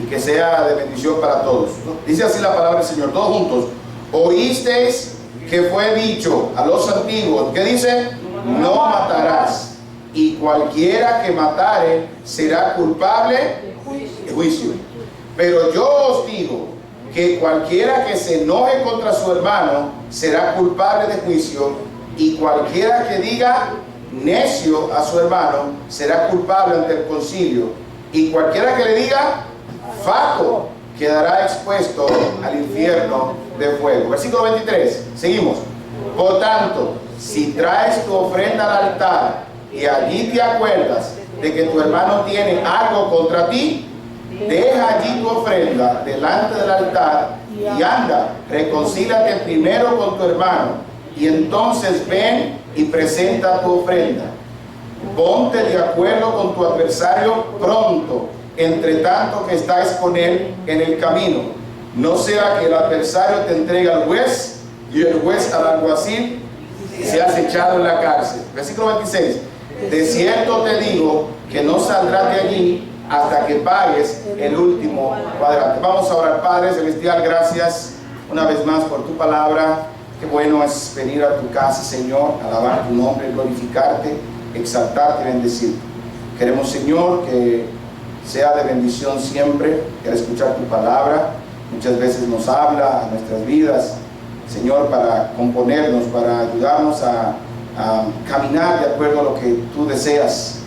y que sea de bendición para todos. Dice así la palabra del Señor, todos juntos. Oísteis que fue dicho a los antiguos, ¿qué dice? No matarás, y cualquiera que matare será culpable de juicio. Pero yo os digo que cualquiera que se enoje contra su hermano será culpable de juicio, y cualquiera que diga necio a su hermano será culpable ante el concilio, y cualquiera que le diga faco quedará expuesto al infierno de fuego. Versículo 23, seguimos. Por tanto, si traes tu ofrenda al altar y allí te acuerdas de que tu hermano tiene algo contra ti, deja allí tu ofrenda delante del altar y anda, reconcíliate primero con tu hermano, y entonces ven y presenta tu ofrenda. Ponte de acuerdo con tu adversario pronto, entre tanto que estáis con él en el camino. No sea que el adversario te entregue al juez y el juez al alguacil y seas echado en la cárcel. Versículo 26. De cierto te digo que no saldrás de allí hasta que pagues el último cuadrante. Vamos a orar. Padre Celestial, gracias una vez más por tu palabra. Qué bueno es venir a tu casa, Señor, alabar tu nombre, glorificarte, exaltarte y bendecirte. Queremos, Señor, que sea de bendición siempre el escuchar tu palabra. Muchas veces nos habla a nuestras vidas, Señor, para componernos, para ayudarnos a caminar de acuerdo a lo que tú deseas,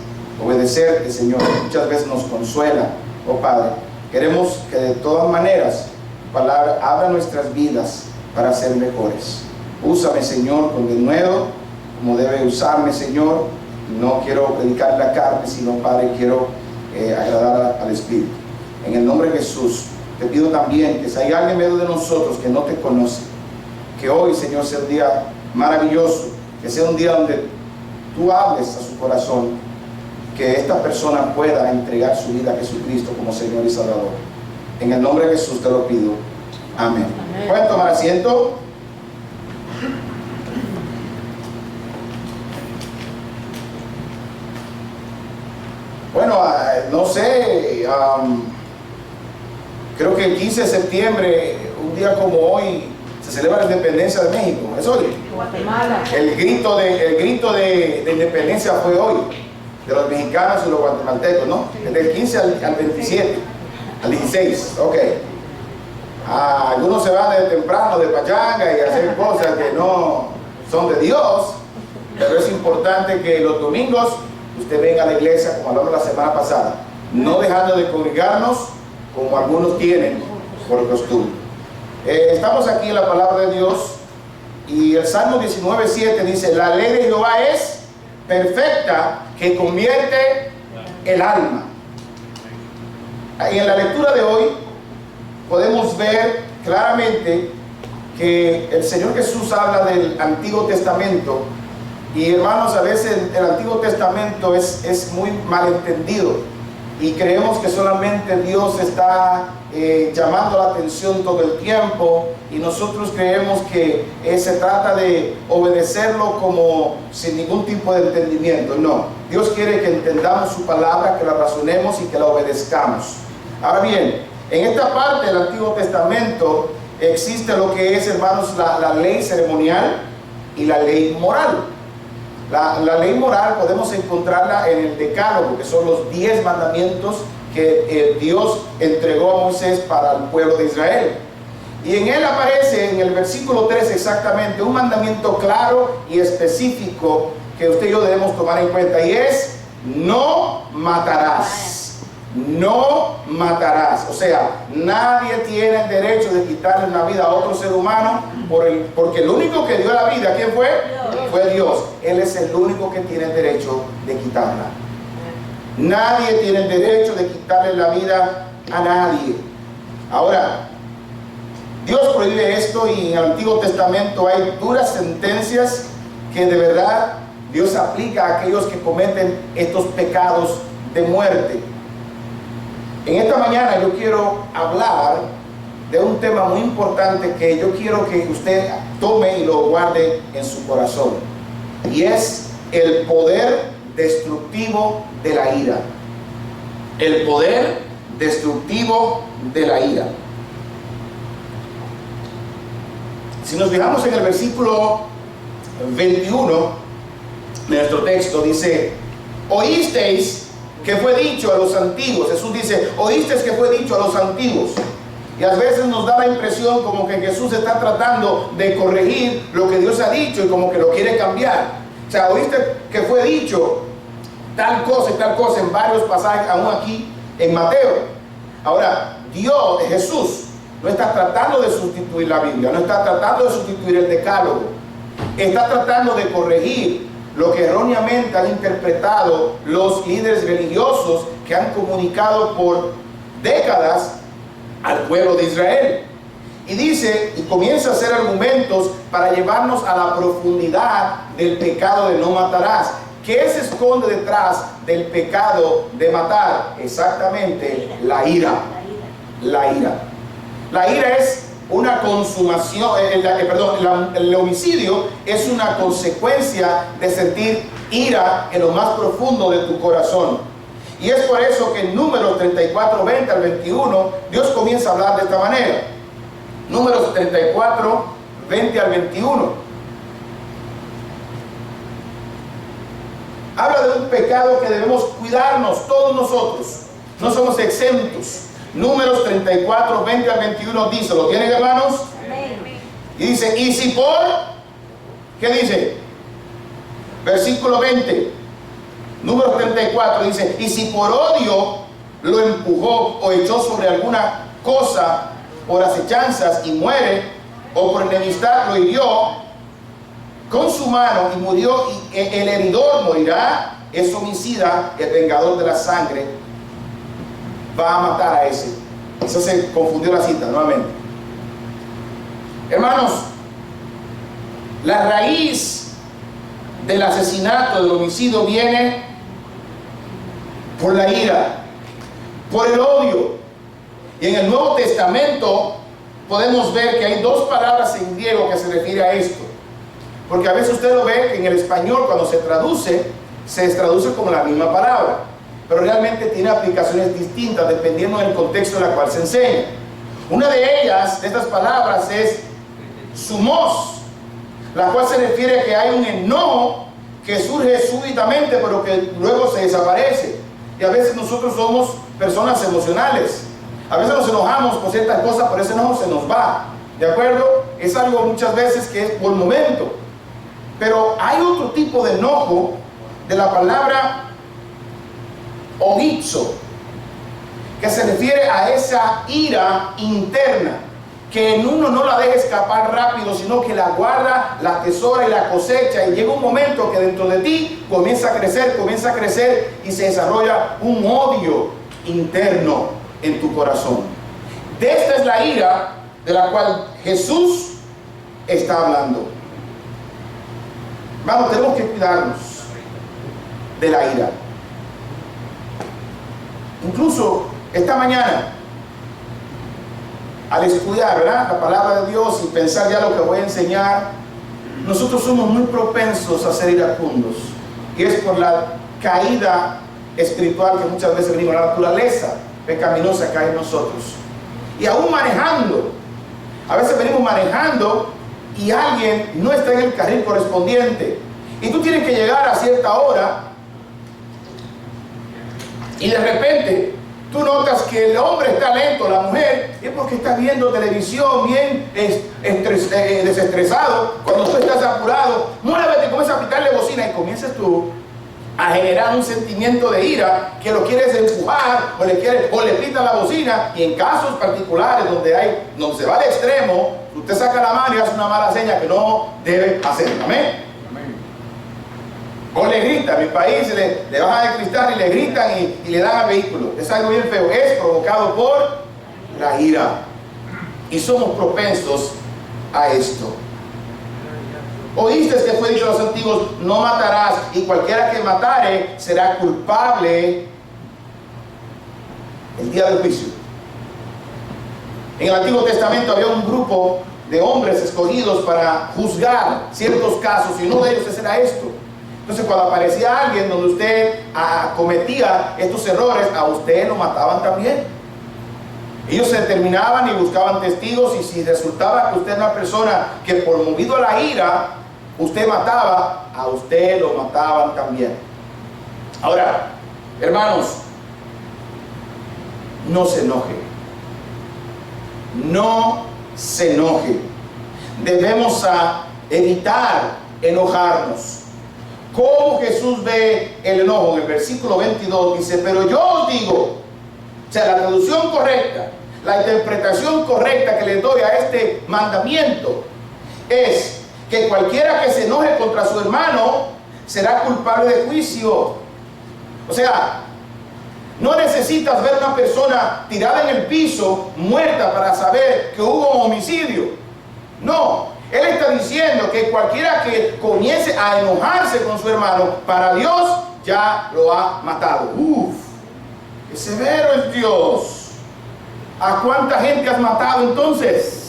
obedecerte, Señor. Muchas veces nos consuela, oh Padre. Queremos que de todas maneras tu palabra abra nuestras vidas para ser mejores. Úsame, Señor, con denuedo, como debe usarme, Señor. No quiero predicar la carne, sino, Padre, quiero agradar al Espíritu. En el nombre de Jesús, te pido también que si hay alguien en medio de nosotros que no te conoce, que hoy, Señor, sea un día maravilloso, que sea un día donde tú hables a su corazón, que esta persona pueda entregar su vida a Jesucristo como Señor y Salvador. En el nombre de Jesús te lo pido. Amén. ¿Pueden tomar asiento? Bueno, no sé, creo que el 15 de septiembre, un día como hoy, se celebra la independencia de México. ¿Es hoy? Guatemala. El grito de independencia fue hoy, de los mexicanos y los guatemaltecos, ¿no? Del 15 al 27, al 16, ok. Algunos se van de temprano de pachanga y hacer cosas que no son de Dios, pero es importante que los domingos usted venga a la iglesia, como hablamos la semana pasada, no dejando de congregarnos como algunos tienen por costumbre. Estamos aquí en la palabra de Dios y el Salmo 19:7 dice: la ley de Jehová es perfecta, que convierte el alma. Y en la lectura de hoy podemos ver claramente que el Señor Jesús habla del Antiguo Testamento. Y hermanos, a veces el Antiguo Testamento es muy malentendido y creemos que solamente Dios está llamando la atención todo el tiempo, y nosotros creemos que se trata de obedecerlo como sin ningún tipo de entendimiento. No, Dios quiere que entendamos su palabra, que la razonemos y que la obedezcamos. Ahora bien, en esta parte del Antiguo Testamento existe lo que es, hermanos, la ley ceremonial y la ley moral. La ley moral podemos encontrarla en el Decálogo, que son los 10 mandamientos que Dios entregó a Moisés para el pueblo de Israel. Y en él aparece, en el versículo 3 exactamente, un mandamiento claro y específico que usted y yo debemos tomar en cuenta, y es: no matarás. No matarás. O sea, nadie tiene el derecho de quitarle una vida a otro ser humano, porque el único que dio la vida, ¿quién fue? Fue Dios. Él es el único que tiene el derecho de quitarla. Nadie tiene el derecho de quitarle la vida a nadie. Ahora, Dios prohíbe esto, y en el Antiguo Testamento hay duras sentencias que de verdad Dios aplica a aquellos que cometen estos pecados de muerte. En esta mañana yo quiero hablar de un tema muy importante que yo quiero que usted tome y lo guarde en su corazón, y es el poder destructivo de la ira. El poder destructivo de la ira. Si nos fijamos en el versículo 21 de nuestro texto, dice: oísteis que fue dicho a los antiguos. Jesús dice: oísteis que fue dicho a los antiguos. Y a veces nos da la impresión como que Jesús está tratando de corregir lo que Dios ha dicho y como que lo quiere cambiar. O sea, oíste que fue dicho tal cosa y tal cosa en varios pasajes, aún aquí en Mateo. Ahora, Jesús no está tratando de sustituir la Biblia, no está tratando de sustituir el decálogo. Está tratando de corregir lo que erróneamente han interpretado los líderes religiosos que han comunicado por décadas al pueblo de Israel. Y dice, y comienza a hacer argumentos para llevarnos a la profundidad del pecado de no matarás. ¿Qué se esconde detrás del pecado de matar? Exactamente, la ira. La ira. La ira es una consumación, el homicidio es una consecuencia de sentir ira en lo más profundo de tu corazón. Y es por eso que en Números 34, 20 al 21, Dios comienza a hablar de esta manera. Números 34, 20 al 21. Habla de un pecado que debemos cuidarnos todos nosotros. No somos exentos. Números 34, 20 al 21 dice, ¿lo tienen, hermanos? Amén. Y dice, y si por, ¿qué dice? Versículo 20, Números 34 dice, y si por odio lo empujó o echó sobre alguna cosa por acechanzas y muere, o por enemistad lo hirió con su mano y murió, y el heridor morirá, es homicida, el vengador de la sangre va a matar a ese. Eso se confundió la cita nuevamente. Hermanos, la raíz del asesinato, del homicidio, viene por la ira, por el odio. Y en el Nuevo Testamento podemos ver que hay dos palabras en griego que se refiere a esto. Porque a veces usted lo ve que en el español, cuando se traduce como la misma palabra, pero realmente tiene aplicaciones distintas dependiendo del contexto en el cual se enseña. Una de ellas, de estas palabras, es sumos, la cual se refiere a que hay un enojo que surge súbitamente, pero que luego se desaparece. Y a veces nosotros somos personas emocionales. A veces nos enojamos por ciertas cosas, pero ese enojo se nos va. ¿De acuerdo? Es algo muchas veces que es por momento. Pero hay otro tipo de enojo de la palabra ogizo, que se refiere a esa ira interna, que en uno no la deja escapar rápido, sino que la guarda, la atesora y la cosecha, y llega un momento que dentro de ti comienza a crecer y se desarrolla un odio interno en tu corazón. De esta es la ira de la cual Jesús está hablando. Vamos, tenemos que cuidarnos de la ira. Incluso esta mañana, al estudiar, ¿verdad?, la palabra de Dios y pensar ya lo que voy a enseñar, nosotros somos muy propensos a ser iracundos. Y es por la caída espiritual que muchas veces venimos, la naturaleza pecaminosa cae en nosotros. Y aún manejando, a veces venimos manejando y alguien no está en el carril correspondiente. Y tú tienes que llegar a cierta hora y de repente tú notas que el hombre está lento, la mujer, es porque está viendo televisión bien desestresado. Cuando tú estás apurado, muévete, comienzas a pitarle bocina y comienzas tú a generar un sentimiento de ira que lo quieres empujar o le pitas la bocina. Y en casos particulares donde se va al extremo, usted saca la mano y hace una mala seña que no debe hacer. Amén. O le gritan, en mi país le bajan el cristal y le gritan y le dan al vehículo. Es algo bien feo, es provocado por la ira. Y somos propensos a esto. Oíste que fue dicho a los antiguos, no matarás, y cualquiera que matare será culpable el día del juicio. En el Antiguo Testamento había un grupo de hombres escogidos para juzgar ciertos casos, y uno de ellos era esto. Entonces, cuando aparecía alguien donde usted cometía estos errores, a usted lo mataban también. Ellos se determinaban y buscaban testigos, y si resultaba que usted es una persona que por movido a la ira, usted mataba, a usted lo mataban también. Ahora, hermanos, no se enoje. No se enoje. Debemos evitar enojarnos. ¿Cómo Jesús ve el enojo? En el versículo 22 dice: pero yo os digo, o sea, la traducción correcta, la interpretación correcta que le doy a este mandamiento es que cualquiera que se enoje contra su hermano será culpable de juicio. O sea, no necesitas ver a una persona tirada en el piso, muerta, para saber que hubo un homicidio. No, él está diciendo que cualquiera que comience a enojarse con su hermano, para Dios ya lo ha matado. Uf, qué severo es Dios. ¿A cuánta gente has matado entonces?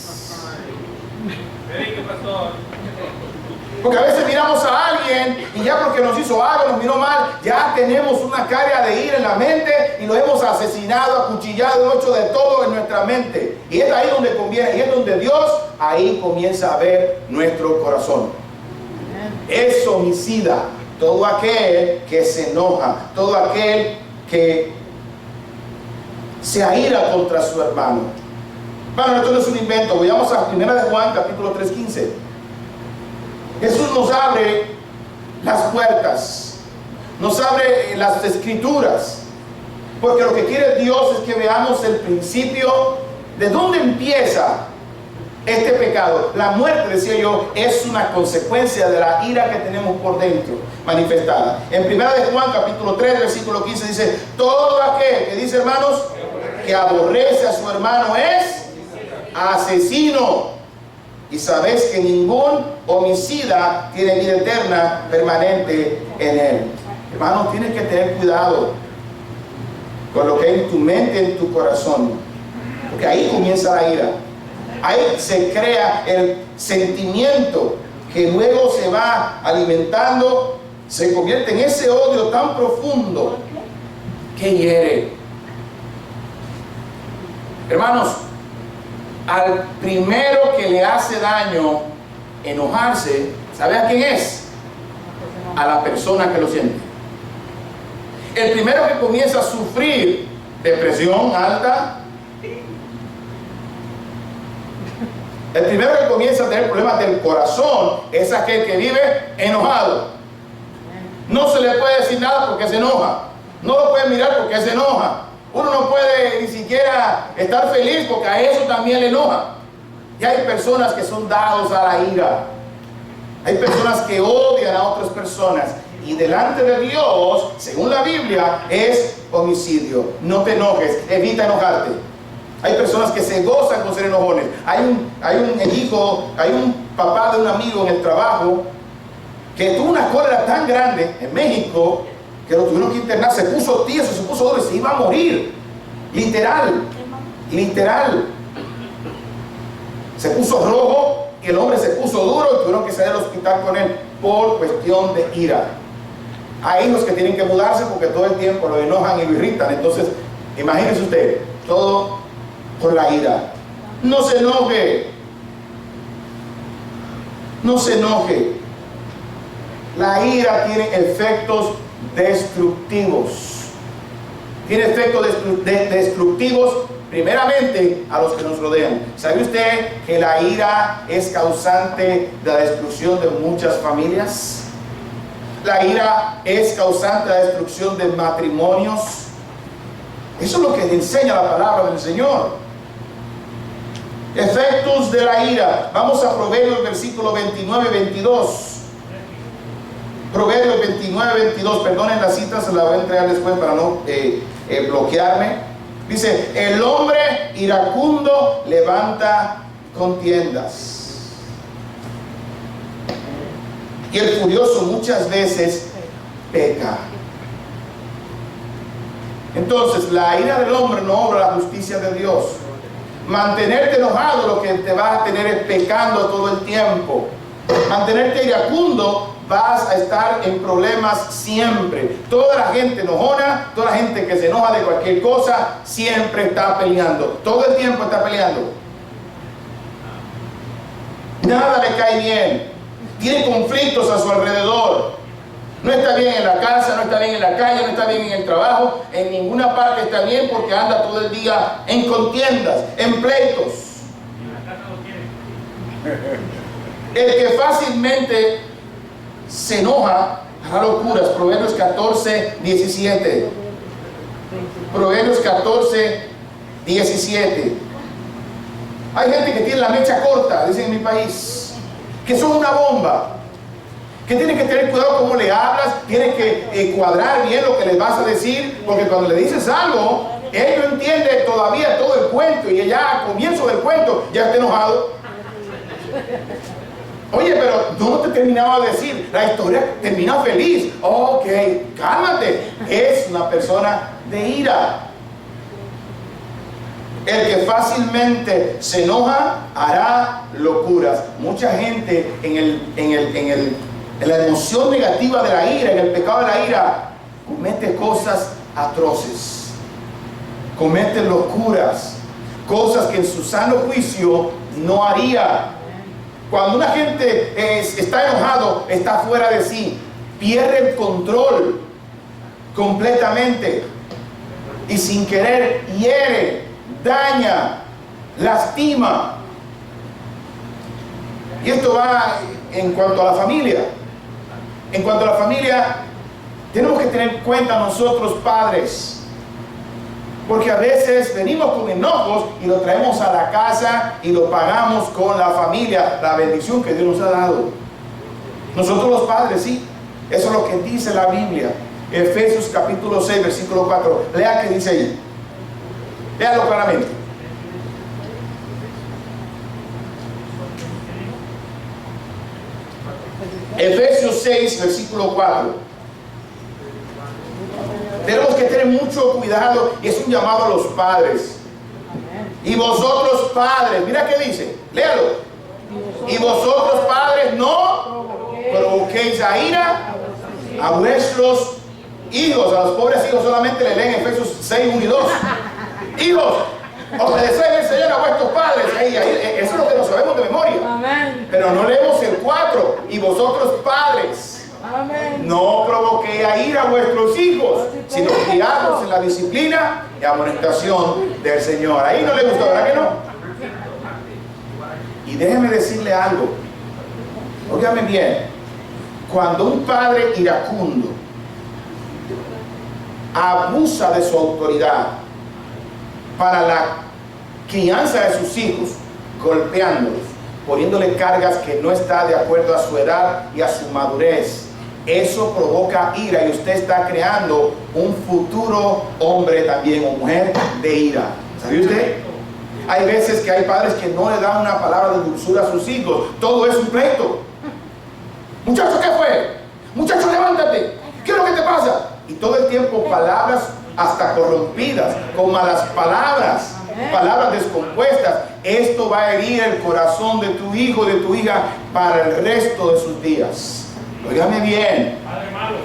Porque a veces miramos a alguien y ya porque nos hizo algo, nos miró mal, ya tenemos una carga de ira en la mente y lo hemos asesinado, acuchillado, hecho de todo en nuestra mente. Y es ahí donde conviene, y es donde Dios ahí comienza a ver nuestro corazón. Es homicida todo aquel que se enoja, todo aquel que se aira contra su hermano. Bueno, esto no es un invento. Vayamos a 1 de Juan, capítulo 3:15. Jesús nos abre las puertas, nos abre las escrituras, porque lo que quiere Dios es que veamos el principio de dónde empieza este pecado. La muerte, decía yo, es una consecuencia de la ira que tenemos por dentro manifestada. En 1 de Juan, capítulo 3, versículo 15 dice: todo aquel que dice, hermanos, que aborrece a su hermano es asesino. Y sabéis que ningún homicida tiene vida eterna permanente en él. Hermanos, tienes que tener cuidado con lo que hay en tu mente, en tu corazón, porque ahí comienza la ira. Ahí se crea el sentimiento que luego se va alimentando, se convierte en ese odio tan profundo que hiere. Hermanos, al primero que le hace daño enojarse, ¿sabe a quién es? A la persona que lo siente. El primero que comienza a sufrir depresión alta, el primero que comienza a tener problemas del corazón, es aquel que vive enojado. No se le puede decir nada porque se enoja. No lo puede mirar porque se enoja. Uno no puede ni siquiera estar feliz porque a eso también le enoja. Y hay personas que son dados a la ira. Hay personas que odian a otras personas. Y delante de Dios, según la Biblia, es homicidio. No te enojes, evita enojarte. Hay personas que se gozan con ser enojones. Hay un papá de un amigo en el trabajo que tuvo una cólera tan grande en México que lo tuvieron que internar. Se puso tieso, se puso duro y se iba a morir. Literal. Se puso rojo y el hombre se puso duro y tuvieron que salir al hospital con él por cuestión de ira. Hay hijos que tienen que mudarse porque todo el tiempo lo enojan y lo irritan. Entonces, imagínense usted, todo por la ira. No se enoje. No se enoje. La ira tiene efectos destructivos. Tiene efectos destructivos primeramente a los que nos rodean. ¿Sabe usted que la ira es causante de la destrucción de muchas familias? La ira es causante de la destrucción de matrimonios. Eso es lo que enseña la palabra del Señor. Efectos de la ira. Vamos a Proverbios, versículo 29-22. Proverbios 29-22, perdonen la cita, se la voy a entregar después para no bloquearme. Dice: el hombre iracundo levanta contiendas, y el furioso muchas veces peca. Entonces, la ira del hombre no obra la justicia de Dios. Mantenerte enojado lo que te va a tener es pecando todo el tiempo. Mantenerte iracundo vas a estar en problemas siempre. Toda la gente enojona, toda la gente que se enoja de cualquier cosa, siempre está peleando. Todo el tiempo está peleando. Nada le cae bien. Tiene conflictos a su alrededor. No está bien en la casa, no está bien en la calle, no está bien en el trabajo. En ninguna parte está bien porque anda todo el día en contiendas, en pleitos. El que fácilmente se enoja hará locuras. Proverbios 14, 17. Proverbios 14, 17. Hay gente que tiene la mecha corta, dicen en mi país, que son una bomba, que tienen que tener cuidado cómo le hablas, tienes que cuadrar bien lo que les vas a decir, porque cuando le dices algo, él no entiende todavía todo el cuento y ya al comienzo del cuento ya está enojado. Oye, pero no te terminaba de decir, la historia termina feliz. Ok, cálmate. Es una persona de ira. El que fácilmente se enoja hará locuras. Mucha gente en la emoción negativa de la ira, en el pecado de la ira, comete cosas atroces, comete locuras, cosas que en su sano juicio no haría. Cuando una gente está enojado, está fuera de sí, pierde el control completamente y sin querer hiere, daña, lastima. Y esto va en cuanto a la familia. En cuanto a la familia, tenemos que tener en cuenta nosotros padres, porque a veces venimos con enojos y lo traemos a la casa y lo pagamos con la familia, la bendición que Dios nos ha dado. Nosotros los padres, sí, eso es lo que dice la Biblia. Efesios capítulo 6, versículo 4. Lea qué dice ahí. Léalo claramente. Efesios 6, versículo 4. Tenemos que tener mucho cuidado y es un llamado a los padres. Y vosotros padres, mira qué dice, léalo. Y vosotros padres no provoquéis a ira a vuestros hijos. A los pobres hijos solamente le leen Efesios 6, 1 y 2. Hijos, obedeced el Señor a vuestros padres. Eso es lo que nos sabemos de memoria. Amén. Pero no leemos el 4. Y vosotros padres, amén, no provoquéis a ira a vuestros hijos, sino criadlos en la disciplina y amonestación del Señor. Ahí no le gustó, ¿verdad que no? Y déjeme decirle algo. Óigame bien. Cuando un padre iracundo abusa de su autoridad para la crianza de sus hijos, golpeándolos, poniéndole cargas que no está de acuerdo a su edad y a su madurez, eso provoca ira y usted está creando un futuro hombre también o mujer de ira. ¿Sabe usted? Hay veces que hay padres que no le dan una palabra de dulzura a sus hijos. Todo es un pleito. Muchacho, ¿qué fue? Muchacho, levántate. ¿Qué es lo que te pasa? Y todo el tiempo palabras hasta corrompidas, con malas palabras, palabras descompuestas. Esto va a herir el corazón de tu hijo, de tu hija, para el resto de sus días. Óigame bien,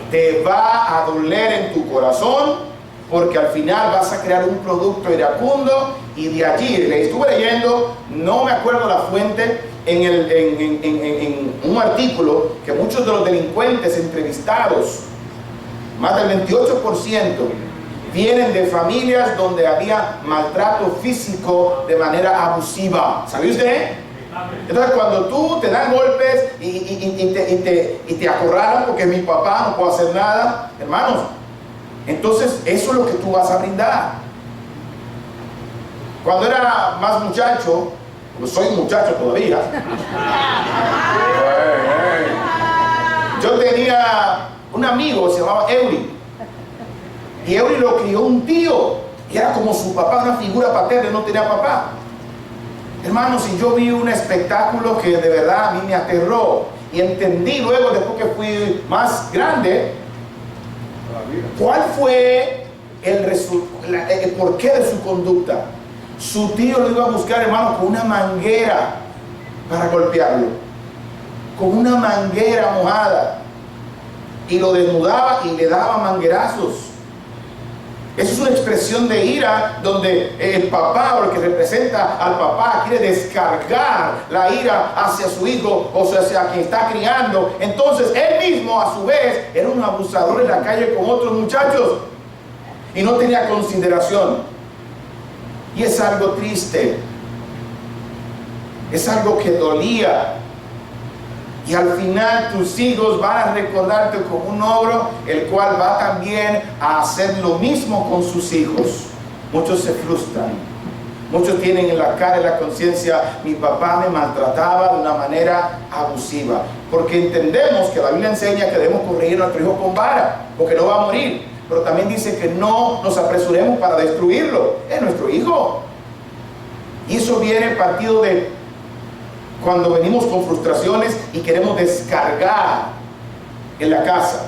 te va a doler en tu corazón, porque al final vas a crear un producto iracundo. Y de allí, le estuve leyendo, no me acuerdo la fuente, en un artículo, que muchos de los delincuentes entrevistados, más del 28%, vienen de familias donde había maltrato físico de manera abusiva. ¿Sabe usted? Entonces, cuando tú te dan golpes y te acorralan porque mi papá no puede hacer nada, hermanos, entonces eso es lo que tú vas a brindar. Cuando era más muchacho, pues soy muchacho todavía, yo tenía un amigo, se llamaba Eury, y Eury lo crió un tío, y era como su papá, una figura paterna, no tenía papá. Hermanos, y yo vi un espectáculo que de verdad a mí me aterró, y entendí luego, después que fui más grande, cuál fue el porqué de su conducta. Su tío lo iba a buscar, hermano, con una manguera para golpearlo, con una manguera mojada. y lo desnudaba y le daba manguerazos. Eso es una expresión de ira donde el papá, o el que representa al papá, quiere descargar la ira hacia su hijo o hacia quien está criando. Entonces él mismo a su vez era un abusador en la calle con otros muchachos y no tenía consideración. Y es algo triste, es algo que dolía. Y al final tus hijos van a recordarte como un ogro, el cual va también a hacer lo mismo con sus hijos. Muchos se frustran. Muchos tienen en la cara y la conciencia: mi papá me maltrataba de una manera abusiva. Porque entendemos que la Biblia enseña que debemos corregir a nuestro hijo con vara, porque no va a morir. Pero también dice que no nos apresuremos para destruirlo. Es nuestro hijo. Y eso viene partido de cuando venimos con frustraciones y queremos descargar en la casa.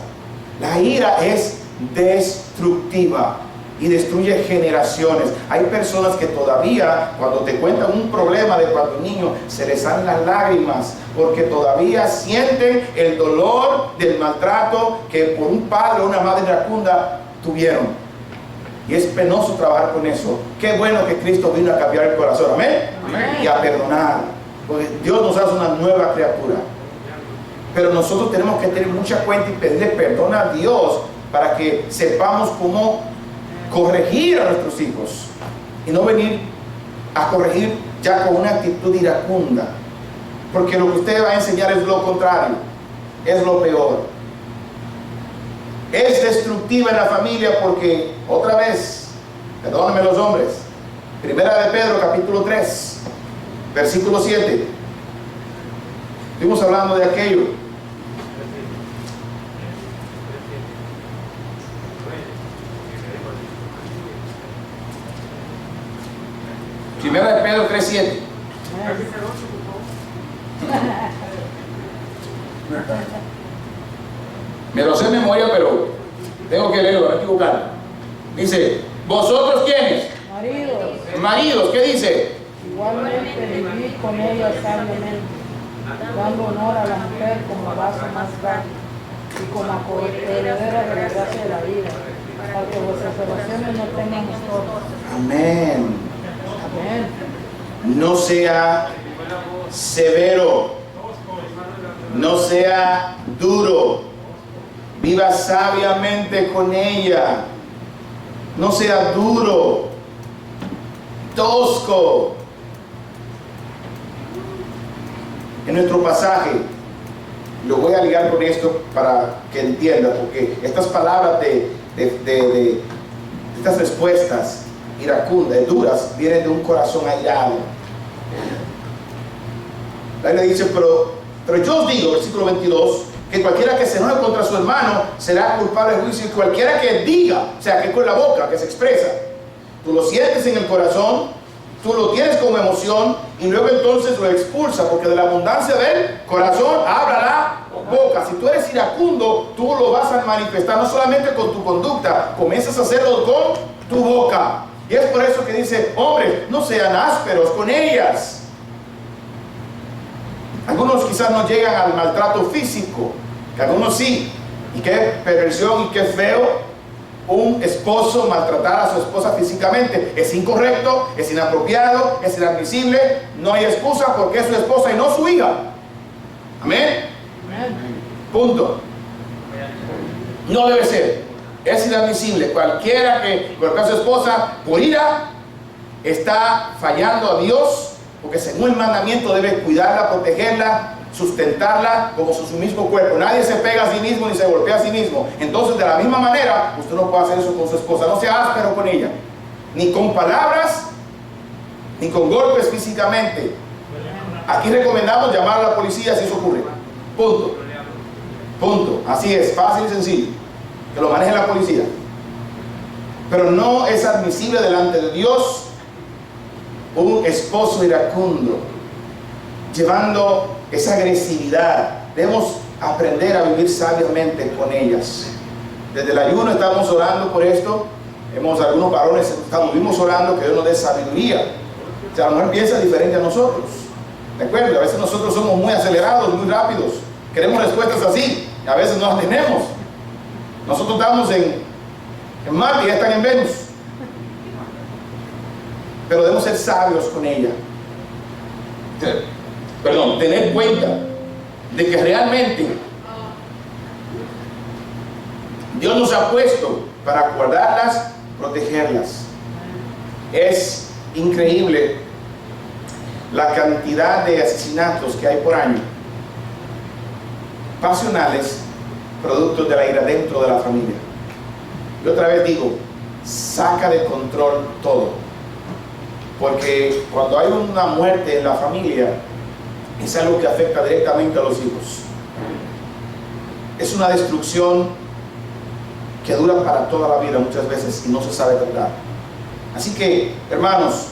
La ira es destructiva y destruye generaciones. Hay personas que todavía, cuando te cuentan un problema de cuando un niño, se les salen las lágrimas, porque todavía sienten el dolor del maltrato que por un padre o una madre iracunda tuvieron. Y es penoso trabajar con eso. Qué bueno que Cristo vino a cambiar el corazón, amén, y a perdonar. Porque Dios nos hace una nueva criatura. Pero nosotros tenemos que tener mucha cuenta y pedirle perdón a Dios para que sepamos cómo corregir a nuestros hijos y no venir a corregir ya con una actitud iracunda, porque lo que usted va a enseñar es lo contrario, es lo peor. Es destructiva en la familia porque, otra vez, perdónenme los hombres, Primera de Pedro capítulo 3 versículo 7. Estuvimos hablando de aquello. Primera de Pedro 3:7. Me lo sé de memoria, pero tengo que leerlo, no equivocar. Dice: ¿vosotros quiénes? Maridos, ¿qué dice? Igualmente vivir con ella sabiamente, dando honor a la mujer como vaso más grande y como coheredera de la gracia de la vida, para que vuestras oraciones no tengan estorbo. Amén. Amén. No sea severo, no sea duro, viva sabiamente con ella, no sea duro, tosco. En nuestro pasaje, lo voy a ligar con esto para que entienda, porque estas palabras de estas respuestas iracundas, duras, vienen de un corazón airado. La Biblia dice: pero yo os digo, versículo 22, que cualquiera que se enoje contra su hermano será culpable de juicio, y cualquiera que diga, o sea, que con la boca, que se expresa, tú lo sientes en el corazón, tú lo tienes como emoción y luego entonces lo expulsa, porque de la abundancia del corazón habla la boca. Si tú eres iracundo, tú lo vas a manifestar no solamente con tu conducta, comienzas a hacerlo con tu boca. Y es por eso que dice: hombres, no sean ásperos con ellas. Algunos quizás no llegan al maltrato físico, que algunos sí. Y qué perversión y qué feo un esposo maltratar a su esposa físicamente. Es incorrecto, es inapropiado, es inadmisible. No hay excusa porque es su esposa y no su hija. Amén. Punto. No debe ser. Es inadmisible. Cualquiera que golpea a su esposa por ira está fallando a Dios, porque según el mandamiento debe cuidarla, protegerla, sustentarla como su mismo cuerpo. Nadie se pega a sí mismo ni se golpea a sí mismo. Entonces, de la misma manera, usted no puede hacer eso con su esposa. No sea áspero con ella, ni con palabras, ni con golpes físicamente. Aquí recomendamos llamar a la policía si eso ocurre. Punto. Punto. Así es, fácil y sencillo. Que lo maneje la policía. Pero no es admisible delante de Dios un esposo iracundo, llevando esa agresividad. Debemos aprender a vivir sabiamente con ellas. Desde el ayuno estamos orando por esto. Algunos varones estuvimos orando que Dios nos dé sabiduría. O sea, la mujer piensa diferente a nosotros. ¿De acuerdo? A veces nosotros somos muy acelerados, muy rápidos. Queremos respuestas así. Y a veces no las tenemos. Nosotros estamos en Marte y ya están en Venus. Pero debemos ser sabios con ella. Perdón, tener cuenta de que realmente Dios nos ha puesto para guardarlas, protegerlas. Es increíble la cantidad de asesinatos que hay por año, pasionales, productos de la ira dentro de la familia. Y otra vez digo, saca de control todo, porque cuando hay una muerte en la familia es algo que afecta directamente a los hijos. Es una destrucción que dura para toda la vida muchas veces y no se sabe tratar. Así que, hermanos,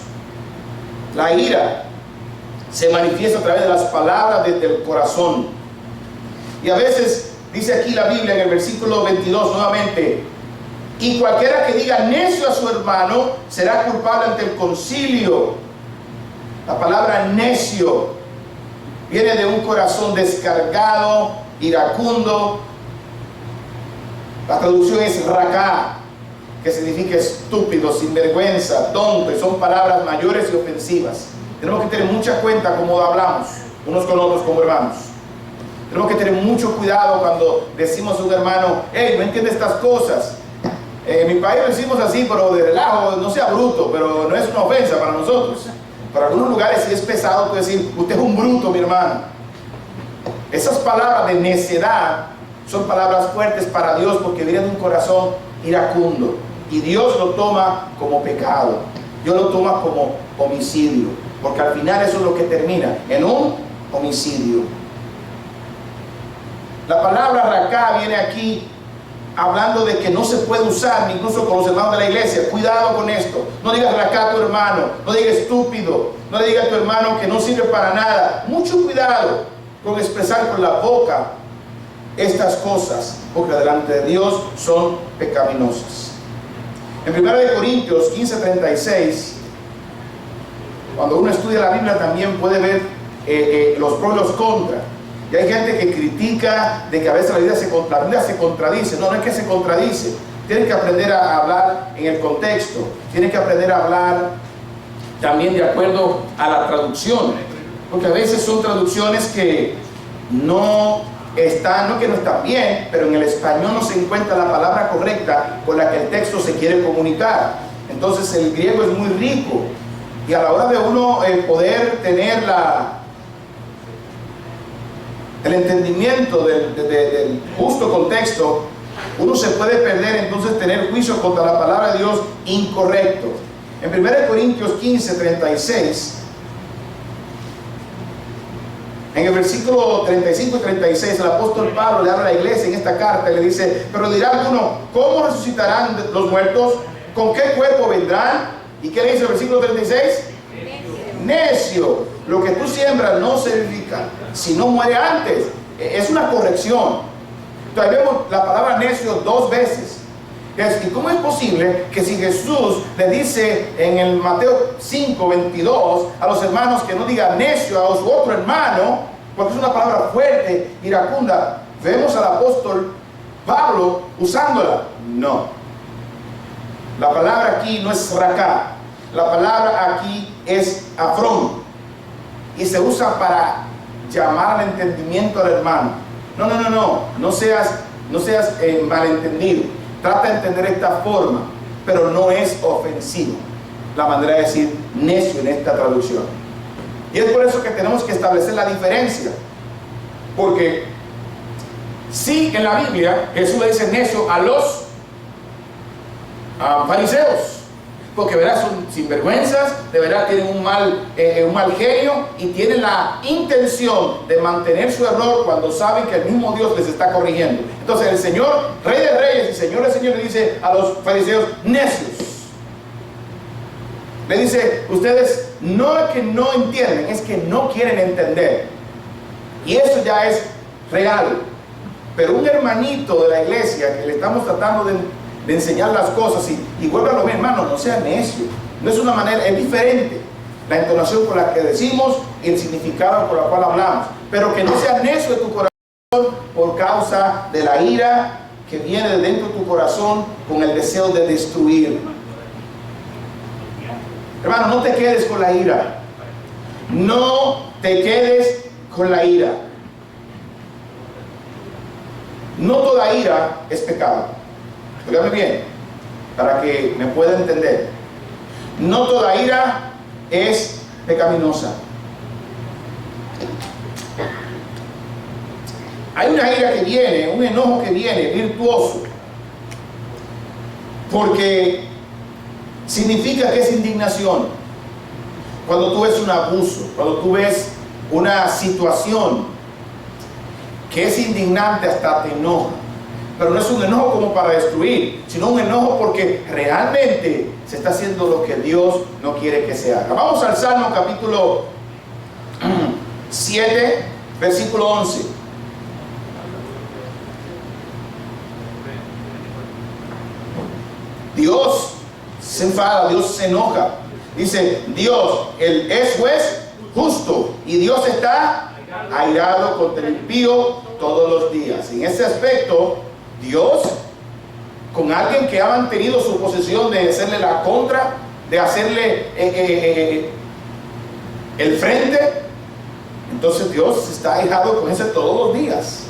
la ira se manifiesta a través de las palabras desde el corazón. Y a veces dice aquí la Biblia en el versículo 22 nuevamente: y cualquiera que diga necio a su hermano será culpable ante el concilio. La palabra necio viene de un corazón descargado, iracundo. La traducción es raká, que significa estúpido, sinvergüenza, tonto, y son palabras mayores y ofensivas. Tenemos que tener mucha cuenta cómo hablamos unos con otros como hermanos. Tenemos que tener mucho cuidado cuando decimos a un hermano: hey, no entiende estas cosas. En mi país lo decimos así, pero de relajo, no sea bruto, pero no es una ofensa para nosotros. Para algunos lugares sí es pesado decir: usted es un bruto, mi hermano. Esas palabras de necedad son palabras fuertes para Dios, porque vienen de un corazón iracundo, y Dios lo toma como pecado. Dios lo toma como homicidio, porque al final eso es lo que termina en un homicidio. La palabra raká viene aquí hablando de que no se puede usar incluso con los hermanos de la iglesia. Cuidado con esto. No digas raká a tu hermano, no digas estúpido, no le digas a tu hermano que no sirve para nada. Mucho cuidado con expresar con la boca estas cosas, porque delante de Dios son pecaminosas. En 1 Corintios 15:36, cuando uno estudia la Biblia también puede ver los pros y los contras. Y hay gente que critica de que a veces la Biblia se contradice. No, no es que se contradice. Tienen que aprender a hablar en el contexto. Tienen que aprender a hablar también de acuerdo a la traducción. Porque a veces son traducciones que no están bien, pero en el español no se encuentra la palabra correcta con la que el texto se quiere comunicar. Entonces el griego es muy rico. Y a la hora de uno poder tener el entendimiento del justo contexto, uno se puede perder, entonces tener juicio contra la palabra de Dios incorrecto. En 1 Corintios 15:36, en el versículo 35 y 36, el apóstol Pablo le habla a la iglesia en esta carta y le dice: pero dirá alguno, ¿cómo resucitarán los muertos? ¿Con qué cuerpo vendrán? ¿Y qué le dice el versículo 36? Necio, lo que tú siembras no se vivifica, si no muere antes. Es una corrección. Entonces vemos la palabra necio 2 veces. ¿Y cómo es posible que si Jesús le dice en el Mateo 5:22 a los hermanos que no digan necio a su otro hermano, porque es una palabra fuerte, iracunda, vemos al apóstol Pablo usándola? No. La palabra aquí no es raká. La palabra aquí es afrón, y se usa para llamar al entendimiento al hermano. No seas malentendido. Trata de entender esta forma, pero no es ofensivo la manera de decir necio en esta traducción. Y es por eso que tenemos que establecer la diferencia, porque sí, en la Biblia Jesús le dice necio a los fariseos, porque verás, son sinvergüenzas, de verdad tienen un mal genio y tienen la intención de mantener su error cuando saben que el mismo Dios les está corrigiendo. Entonces el Señor, Rey de Reyes y Señor de Señores, le dice a los fariseos: necios. Le dice: ustedes no es que no entienden, es que no quieren entender. Y eso ya es real. Pero un hermanito de la iglesia que le estamos tratando de enseñar las cosas y vuelve a lo mismo, hermano, no sea necio. No es una manera, es diferente la entonación con la que decimos y el significado con el cual hablamos, pero que no sea necio de tu corazón por causa de la ira que viene de dentro de tu corazón con el deseo de destruir. Hermano, no te quedes con la ira. No te quedes con la ira. No toda ira es pecado. Escúchame bien, para que me pueda entender. No toda ira es pecaminosa. Hay una ira que viene, un enojo que viene virtuoso, porque significa que es indignación. Cuando tú ves un abuso, cuando tú ves una situación que es indignante, hasta te enoja. Pero no es un enojo como para destruir, sino un enojo porque realmente se está haciendo lo que Dios no quiere que se haga. Vamos al Salmo capítulo 7, versículo 11. Dios se enfada, Dios se enoja. Dice, Dios, Él es juez justo y Dios está airado contra el impío todos los días. En ese aspecto, Dios, con alguien que ha mantenido su posición de hacerle la contra, de hacerle el frente, entonces Dios está airado con ese todos los días,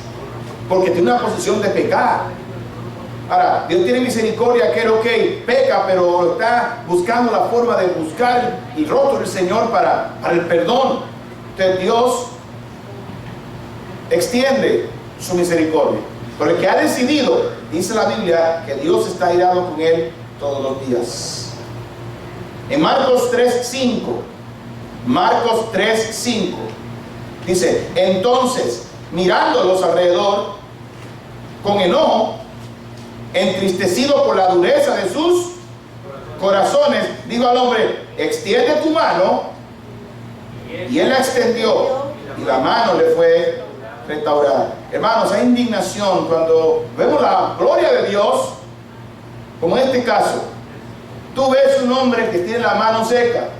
porque tiene una posición de pecar. Ahora, Dios tiene misericordia, que ok, peca, pero está buscando la forma de buscar el rostro del Señor para el perdón. Entonces Dios extiende su misericordia. Pero el que ha decidido, dice la Biblia, que Dios está airado con él todos los días. En Marcos 3:5, Marcos 3:5, dice, entonces, mirándolos alrededor, con enojo, entristecido por la dureza de sus corazones, dijo al hombre, extiende tu mano, y él la extendió, y la mano le fue restaurada. Hermanos, hay indignación cuando vemos la gloria de Dios, como en este caso. Tú ves un hombre que tiene la mano seca,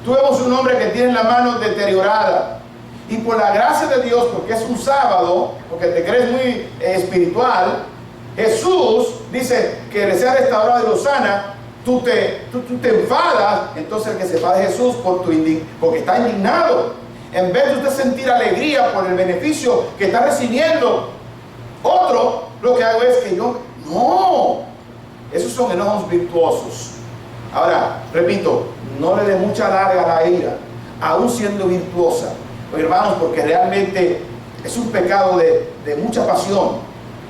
tú vemos un hombre que tiene la mano deteriorada, y por la gracia de Dios, porque es un sábado, porque te crees muy espiritual, Jesús dice que le sea restaurado y lo sana. Tú te enfadas. Entonces el que se enfada de Jesús porque está indignado. En vez de usted sentir alegría por el beneficio que está recibiendo otro, lo que hago es que no, esos son enojos virtuosos. Ahora, repito, no le dé mucha larga a la ira, aún siendo virtuosa, hermanos, porque realmente es un pecado de mucha pasión.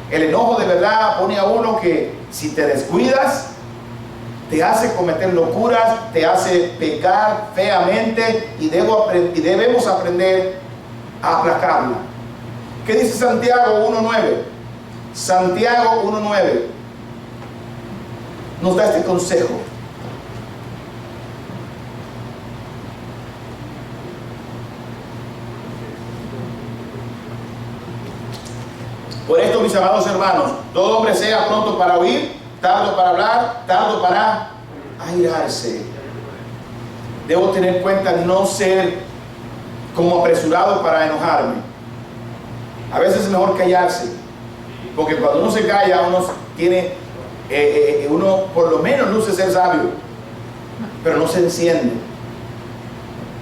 El enojo de verdad pone a uno que si te descuidas, te hace cometer locuras, te hace pecar feamente, y debemos aprender a aplacarla. ¿Qué dice Santiago 1:9? Santiago 1:9 nos da este consejo. Por esto, mis amados hermanos, todo hombre sea pronto para oír, tardo para hablar, tardo para airarse. Debo tener en cuenta no ser como apresurado para enojarme. A veces es mejor callarse, porque cuando uno se calla, uno por lo menos luce ser sabio, pero no se enciende.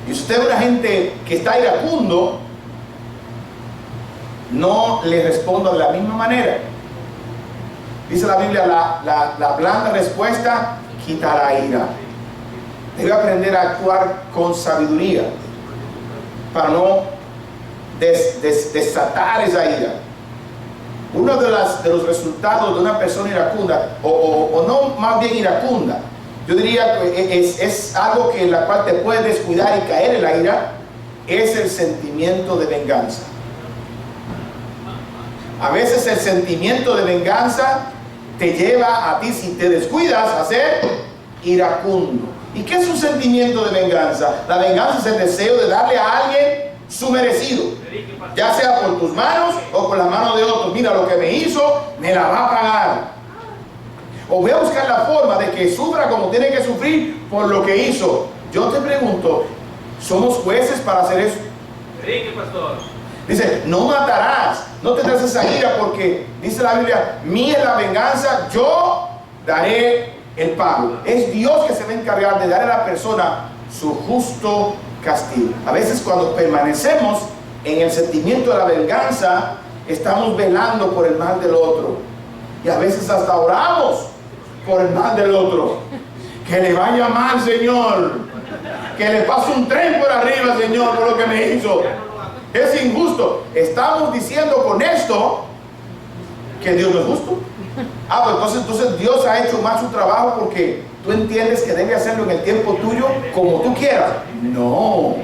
Y si usted ve una gente que está iracundo, no le respondo de la misma manera. Dice la Biblia, la blanda respuesta quita la ira. Debe aprender a actuar con sabiduría para no desatar esa ira. Uno de los resultados de una persona iracunda, o no más bien iracunda, yo diría que es algo que la cual te puede descuidar y caer en la ira, es el sentimiento de venganza. A veces el sentimiento de venganza te lleva a ti, si te descuidas, a ser iracundo. ¿Y qué es un sentimiento de venganza? La venganza es el deseo de darle a alguien su merecido, ya sea por tus manos o por las manos de otros. Mira lo que me hizo, me la va a pagar. O voy a buscar la forma de que sufra como tiene que sufrir por lo que hizo. Yo te pregunto, ¿somos jueces para hacer eso? Enrique, pastor. Dice, no matarás, no tendrás esa ira, porque dice la Biblia, mía es la venganza, yo daré el pago. Es Dios que se va a encargar de dar a la persona su justo castigo. A veces cuando permanecemos en el sentimiento de la venganza, estamos velando por el mal del otro. Y a veces hasta oramos por el mal del otro. Que le vaya mal, Señor. Que le pase un tren por arriba, Señor, por lo que me hizo. Es injusto. Estamos diciendo con esto que Dios no es justo. Pues entonces Dios ha hecho más su trabajo porque tú entiendes que debe hacerlo en el tiempo tuyo como tú quieras. No,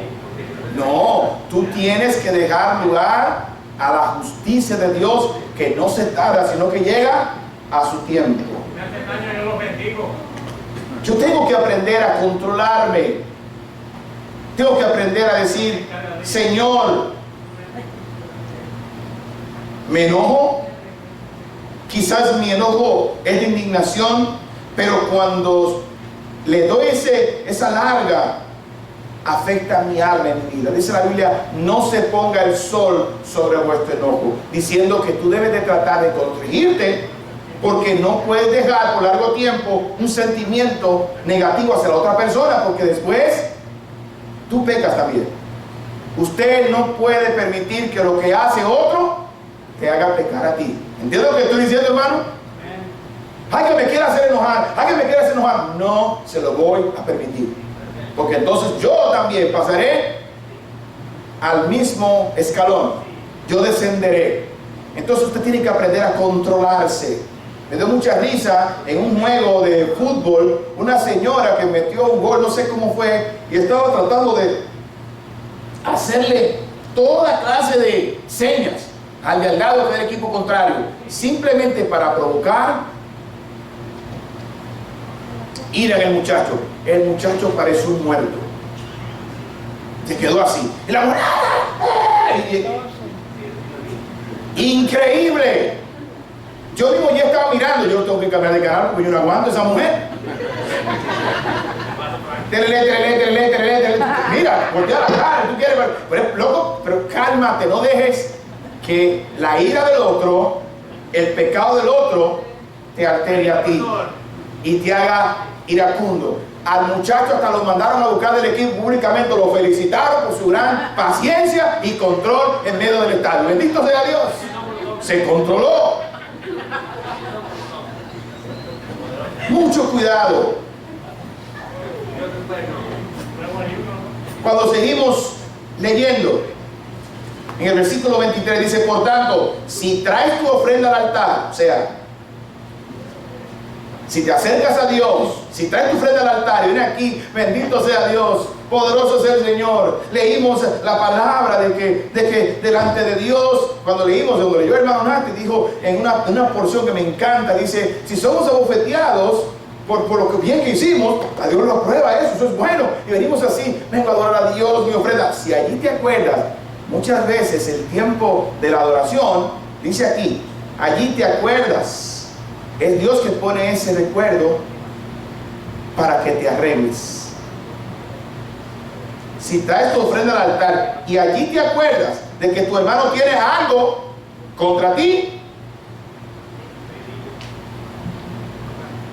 tú tienes que dejar lugar a la justicia de Dios, que no se tarda, sino que llega a su tiempo. Yo tengo que aprender a controlarme. Tengo que aprender a decir, Señor, me enojo. Quizás mi enojo es de indignación, pero cuando le doy esa larga, afecta a mi alma en mi vida. Dice la Biblia, no se ponga el sol sobre vuestro enojo, diciendo que tú debes de tratar de corregirte, porque no puedes dejar por largo tiempo un sentimiento negativo hacia la otra persona, porque después tú pecas también. Usted no puede permitir que lo que hace otro te haga pecar a ti. ¿Entiendes lo que estoy diciendo, hermano? Ay, que me quiera hacer enojar, ay, que me quiera hacer enojar. No se lo voy a permitir, porque entonces yo también pasaré al mismo escalón. Yo descenderé. Entonces usted tiene que aprender a controlarse. Me dio mucha risa en un juego de fútbol, una señora que metió un gol, no sé cómo fue, y estaba tratando de hacerle toda clase de señas al de al lado del equipo contrario, simplemente para provocar ira en el muchacho. El muchacho pareció un muerto, se quedó así, y la mujer, increíble. Yo mismo ya estaba mirando, yo tengo que cambiar de canal porque yo no aguanto a esa mujer. Mira, voltea la cara, tú quieres ver, pero loco, pero cálmate, no dejes que la ira del otro, el pecado del otro, te altere a ti y te haga iracundo. Al muchacho hasta lo mandaron a buscar del equipo públicamente, lo felicitaron por su gran paciencia y control en medio del estadio. Bendito sea Dios, se controló. Mucho cuidado. Cuando seguimos leyendo, en el versículo 23 dice, por tanto, si traes tu ofrenda al altar, o sea, si te acercas a Dios, si traes tu ofrenda al altar y ven aquí, bendito sea Dios, poderoso sea el Señor. Leímos la palabra de que delante de Dios, cuando leímos, cuando leyó el hermano Nati, dijo en una porción que me encanta, dice, si somos abofeteados por lo que bien que hicimos, a Dios lo aprueba eso es bueno, y venimos así, vengo a adorar a Dios, mi ofrenda. Si allí te acuerdas, muchas veces el tiempo de la adoración, dice aquí, allí te acuerdas, es Dios que pone ese recuerdo para que te arregles. Si traes tu ofrenda al altar y allí te acuerdas de que tu hermano tiene algo contra ti,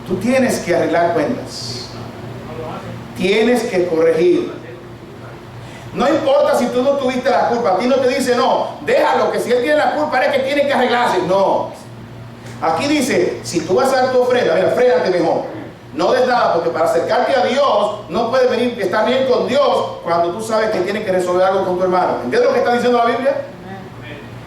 tú tienes que arreglar cuentas, tienes que corregir. No importa si tú no tuviste la culpa, a ti no te dice no, déjalo, que si él tiene la culpa es que tiene que arreglarse. No, aquí dice, si tú vas a dar tu ofrenda, mira, frénate mejor, no des nada, porque para acercarte a Dios no puedes venir, estar bien con Dios cuando tú sabes que tienes que resolver algo con tu hermano. ¿Entiendes lo que está diciendo la Biblia?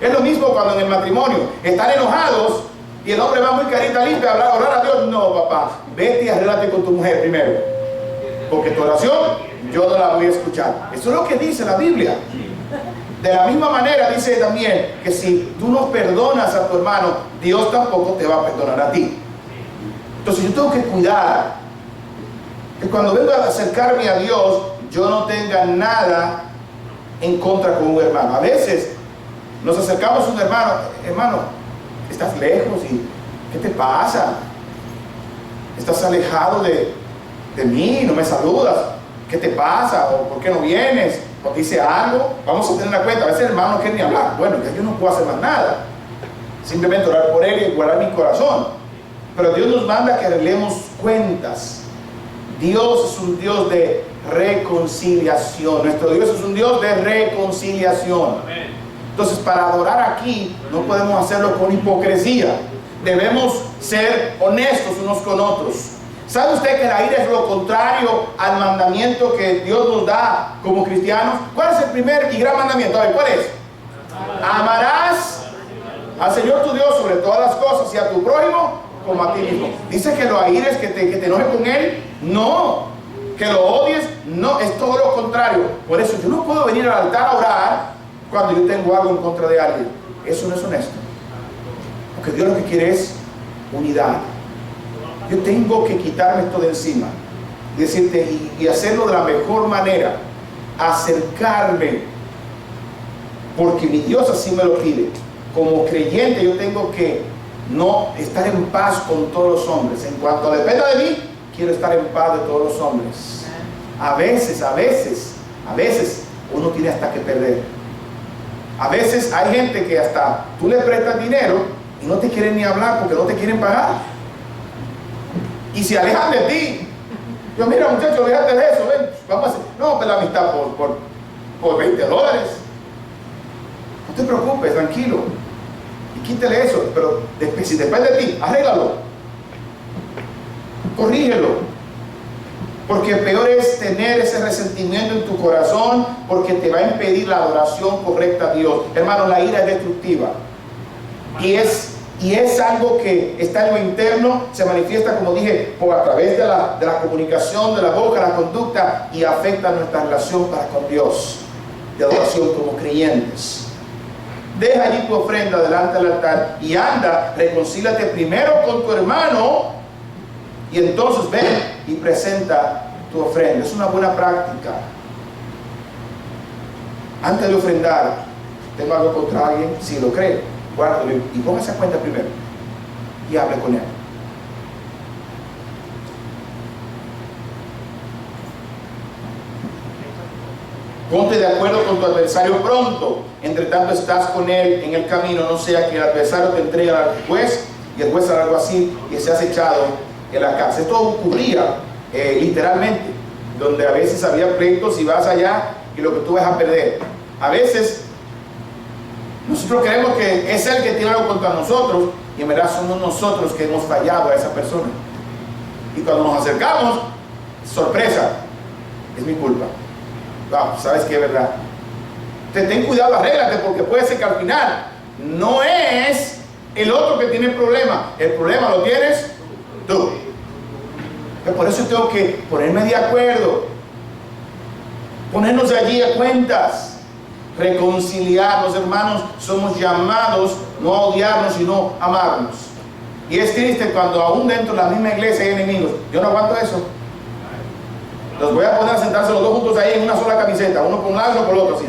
Es lo mismo cuando en el matrimonio están enojados y el hombre va muy carita limpia a orar a Dios. No, papá, vete y arréglate con tu mujer primero, porque tu oración yo no la voy a escuchar. Eso es lo que dice la Biblia. De la misma manera dice también que si tú no perdonas a tu hermano, Dios tampoco te va a perdonar a ti. Entonces yo tengo que cuidar que cuando venga a acercarme a Dios, yo no tenga nada en contra con un hermano. A veces nos acercamos a un hermano, hermano, estás lejos y ¿qué te pasa? Estás alejado de mí, no me saludas. ¿qué te pasa? ¿O por qué no vienes? ¿O dice algo? Vamos a tener en cuenta, a veces el hermano no quiere ni hablar. Bueno, ya yo no puedo hacer más nada. Simplemente orar por él y guardar mi corazón. Pero Dios nos manda que arreglemos cuentas. Dios es un Dios de reconciliación. Nuestro Dios es un Dios de reconciliación. Entonces, para adorar aquí no podemos hacerlo con hipocresía. Debemos ser honestos unos con otros. ¿Sabe usted que la ira es lo contrario al mandamiento que Dios nos da como cristianos? ¿Cuál es el primer y gran mandamiento? A ver, ¿cuál es? Amarás al Señor tu Dios sobre todas las cosas y a tu prójimo como a ti mismo. Dice que lo aires, que te enojes con él. No. Que lo odies. No, es todo lo contrario. Por eso yo no puedo venir al altar a orar cuando yo tengo algo en contra de alguien. Eso no es honesto. Porque Dios lo que quiere es unidad. Yo tengo que quitarme esto de encima y decirte y hacerlo de la mejor manera, acercarme, porque mi Dios así me lo pide. Como creyente yo tengo que no estar en paz con todos los hombres. En cuanto dependa de mí, quiero estar en paz de todos los hombres. A veces uno tiene hasta que perder. A veces hay gente que hasta tú le prestas dinero y no te quieren ni hablar porque no te quieren pagar. Y se alejan de ti. Yo, mira muchachos, déjate de eso, ven, vamos a hacer. No, pues la amistad por $20. No te preocupes, tranquilo. Y quítele eso, pero si depende de ti, arréglalo. Corrígelo. Porque peor es tener ese resentimiento en tu corazón, porque te va a impedir la adoración correcta a Dios. Hermano, la ira es destructiva. Y es algo que está en lo interno, se manifiesta, como dije, a través de la comunicación, de la boca, la conducta, y afecta nuestra relación para con Dios, de adoración como creyentes. Deja allí tu ofrenda delante del altar y anda, reconcíliate primero con tu hermano y entonces ven y presenta tu ofrenda. Es una buena práctica. Antes de ofrendar, ¿tengo algo contra alguien? Si lo cree, guárdalo y ponga esa cuenta primero y hable con él. Ponte de acuerdo con tu adversario pronto, entre tanto estás con él en el camino, no sea que el adversario te entregue al juez y el juez haga algo así y seas echado en la cárcel. Esto ocurría literalmente, donde a veces había pleitos y vas allá y lo que tú vas a perder. A veces nosotros creemos que es él que tiene algo contra nosotros y en verdad somos nosotros que hemos fallado a esa persona. Y cuando nos acercamos, sorpresa, es mi culpa. Wow, sabes que es verdad. Ten cuidado, arréglate, porque puede ser que al final no es el otro que tiene el problema lo tienes tú. Por eso tengo que ponerme de acuerdo, ponernos allí a cuentas. Reconciliarnos, hermanos, somos llamados no a odiarnos sino a amarnos. Y es triste cuando aún dentro de la misma iglesia hay enemigos. Yo no aguanto eso. Los voy a poner a sentarse los dos juntos ahí en una sola camiseta, uno por un lado y uno por el otro, así.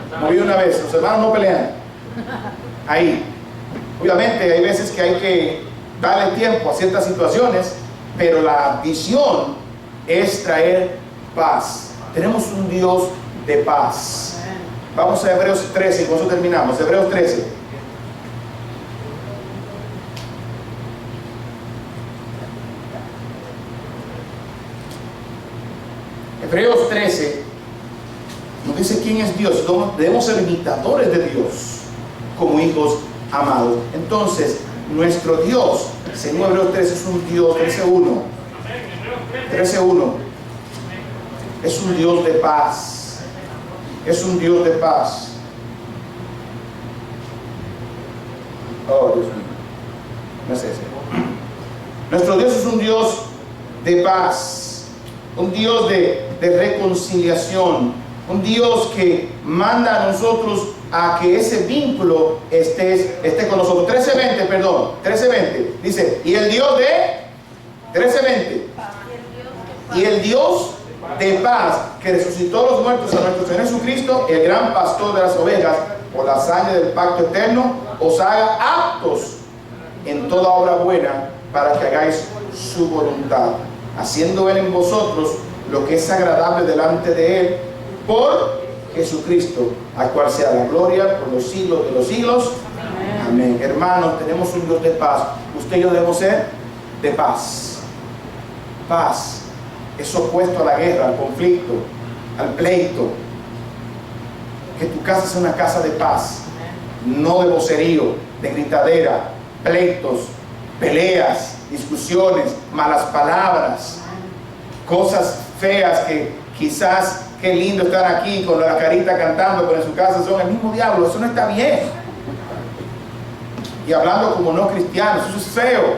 Como vi una vez, los hermanos no pelean ahí. Obviamente hay veces que hay que darle tiempo a ciertas situaciones, pero la visión es traer paz. Tenemos un Dios de paz. Vamos a Hebreos 13 y con eso terminamos. Hebreos 13. Hebreos 13 nos dice quién es Dios. Debemos ser imitadores de Dios como hijos amados. Entonces, nuestro Dios, según Hebreos 13, es un Dios, 13.1. 13.1. Es un Dios de paz. Es un Dios de paz. Oh, Dios mío. No es ese. Nuestro Dios es un Dios de paz. Un Dios de reconciliación. Un Dios que manda a nosotros a que ese vínculo esté con nosotros. 13:20, perdón. 13:20. Dice, y el Dios de 13:20. Y el Dios de paz, que resucitó a los muertos a nuestro Señor Jesucristo, el gran pastor de las ovejas, por la sangre del pacto eterno, os haga aptos en toda obra buena, para que hagáis su voluntad, haciendo Él en vosotros lo que es agradable delante de Él, por Jesucristo, al cual sea la gloria por los siglos de los siglos. Amén. Hermanos, tenemos un Dios de paz. Usted y yo debemos ser de paz. Paz es opuesto a la guerra, al conflicto, al pleito. Que tu casa sea una casa de paz, no de vocerío, de gritadera, pleitos, peleas, discusiones, malas palabras, cosas feas que quizás, qué lindo estar aquí con la carita cantando, pero en su casa son el mismo diablo. Eso no está bien. Y hablando como no cristianos, eso es feo.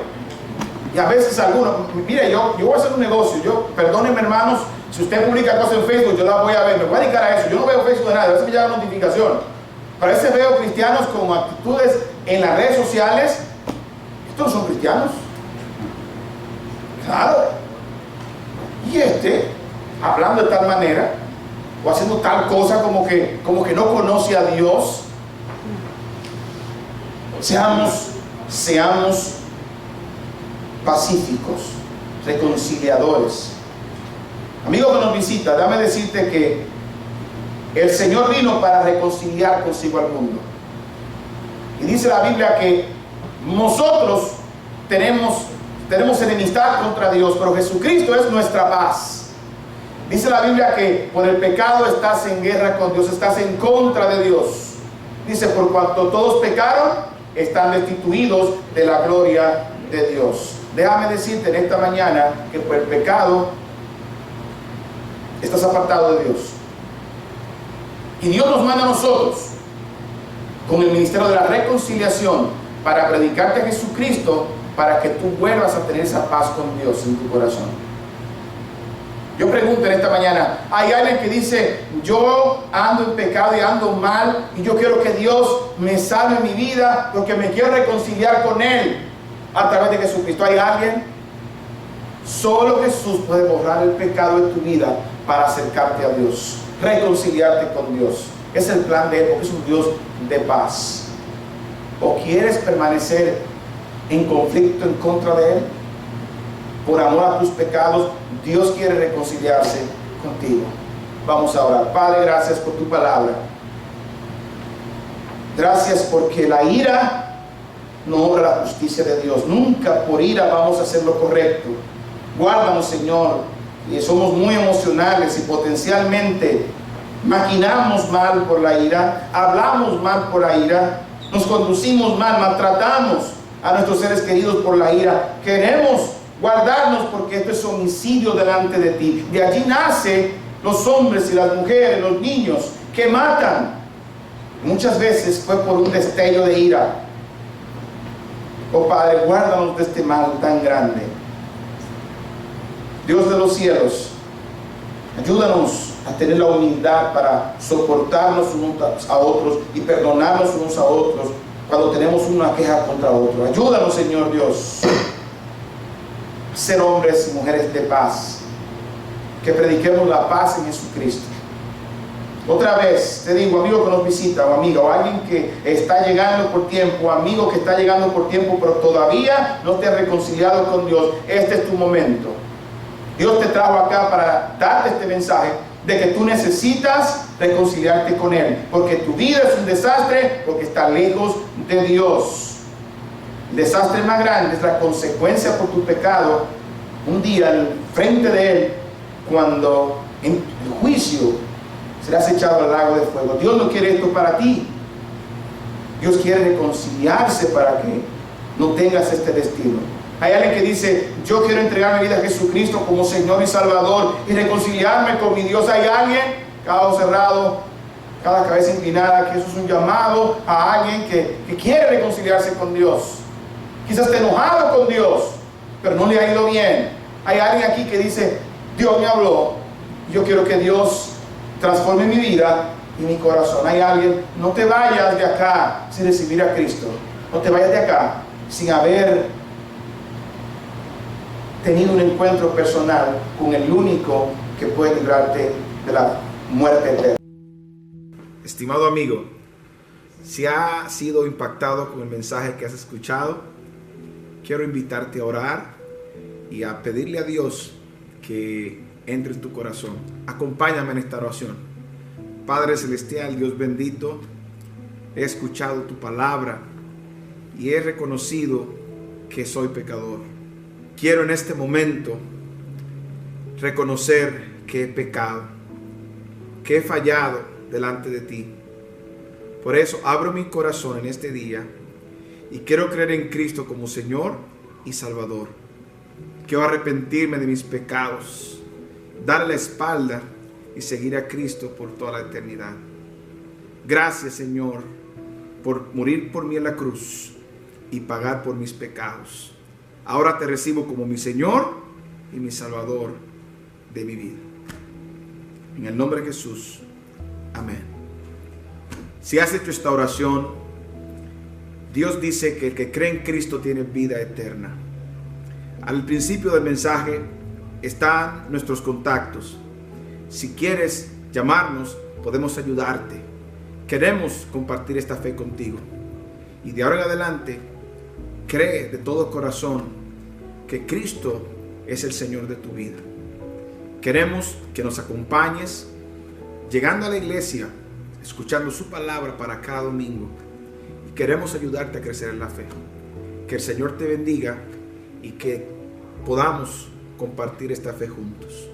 Y a veces algunos, mire, yo voy a hacer un negocio, perdónenme hermanos, si usted publica cosas en Facebook, yo las voy a ver, me voy a dedicar a eso. Yo no veo Facebook de nada, a veces me llega notificación. Pero a veces veo cristianos con actitudes en las redes sociales. ¿Estos no son cristianos? Claro. Y hablando de tal manera, o haciendo tal cosa como que no conoce a Dios. Seamos pacíficos, reconciliadores. Amigo que nos visita, déjame decirte que el Señor vino para reconciliar consigo al mundo. Y dice la Biblia que nosotros tenemos enemistad contra Dios, pero Jesucristo es nuestra paz. Dice la Biblia que por el pecado estás en guerra con Dios, estás en contra de Dios. Dice, por cuanto todos pecaron, están destituidos de la gloria de Dios. Déjame decirte en esta mañana que por el pecado estás apartado de Dios. Y Dios nos manda a nosotros con el ministerio de la reconciliación para predicarte a Jesucristo, para que tú vuelvas a tener esa paz con Dios en tu corazón. Yo pregunto en esta mañana, hay alguien que dice, yo ando en pecado y ando mal y yo quiero que Dios me salve mi vida porque me quiero reconciliar con Él a través de Jesucristo. ¿Hay alguien? Solo Jesús puede borrar el pecado de tu vida para acercarte a Dios, reconciliarte con Dios. Es el plan de Él, porque es un Dios de paz. ¿O quieres permanecer en conflicto en contra de Él? Por amor a tus pecados, Dios quiere reconciliarse contigo. Vamos a orar. Padre, gracias por tu palabra. Gracias porque la ira no obra la justicia de Dios. Nunca por ira vamos a hacer lo correcto. Guárdanos, Señor. Y somos muy emocionales y potencialmente maquinamos mal por la ira, hablamos mal por la ira, nos conducimos mal, maltratamos a nuestros seres queridos por la ira. Queremos guardarnos porque esto es homicidio delante de ti. De allí nacen los hombres y las mujeres, los niños que matan. Muchas veces fue por un destello de ira. Oh Padre, guárdanos de este mal tan grande. Dios de los cielos, ayúdanos a tener la humildad para soportarnos unos a otros y perdonarnos unos a otros cuando tenemos una queja contra otro. Ayúdanos, Señor Dios, a ser hombres y mujeres de paz, que prediquemos la paz en Jesucristo. Otra vez te digo, amigo que nos visita, o amiga, o alguien que está llegando por tiempo, amigo que está llegando por tiempo, pero todavía no te has reconciliado con Dios. Este es tu momento. Dios te trajo acá para darte este mensaje de que tú necesitas reconciliarte con Él, porque tu vida es un desastre, porque está lejos de Dios. El desastre más grande es la consecuencia por tu pecado un día al frente de Él, cuando en el juicio serás echado al lago de fuego. Dios no quiere esto para ti. Dios quiere reconciliarse para que no tengas este destino. Hay alguien que dice, yo quiero entregar mi vida a Jesucristo como Señor y Salvador y reconciliarme con mi Dios. Hay alguien, cada ojo cerrado, cada cabeza inclinada, que eso es un llamado a alguien que quiere reconciliarse con Dios. Quizás esté enojado con Dios, pero no le ha ido bien. Hay alguien aquí que dice, Dios me habló, yo quiero que Dios transforme mi vida y mi corazón. Hay alguien, no te vayas de acá sin recibir a Cristo. No te vayas de acá sin haber tenido un encuentro personal con el único que puede librarte de la muerte eterna. Estimado amigo, si has sido impactado con el mensaje que has escuchado, quiero invitarte a orar y a pedirle a Dios que entre en tu corazón. Acompáñame en esta oración. Padre celestial, Dios bendito, he escuchado tu palabra y he reconocido que soy pecador. Quiero en este momento reconocer que he pecado, que he fallado delante de ti. Por eso abro mi corazón en este día y quiero creer en Cristo como Señor y Salvador. Quiero arrepentirme de mis pecados, darle la espalda y seguir a Cristo por toda la eternidad. Gracias, Señor, por morir por mí en la cruz y pagar por mis pecados. Ahora te recibo como mi Señor y mi Salvador de mi vida. En el nombre de Jesús. Amén. Si has hecho esta oración, Dios dice que el que cree en Cristo tiene vida eterna. Al principio del mensaje están nuestros contactos. Si quieres llamarnos, podemos ayudarte. Queremos compartir esta fe contigo. Y de ahora en adelante, cree de todo corazón que Cristo es el Señor de tu vida. Queremos que nos acompañes llegando a la iglesia, escuchando su palabra para cada domingo. Y queremos ayudarte a crecer en la fe. Que el Señor te bendiga y que podamos compartir esta fe juntos.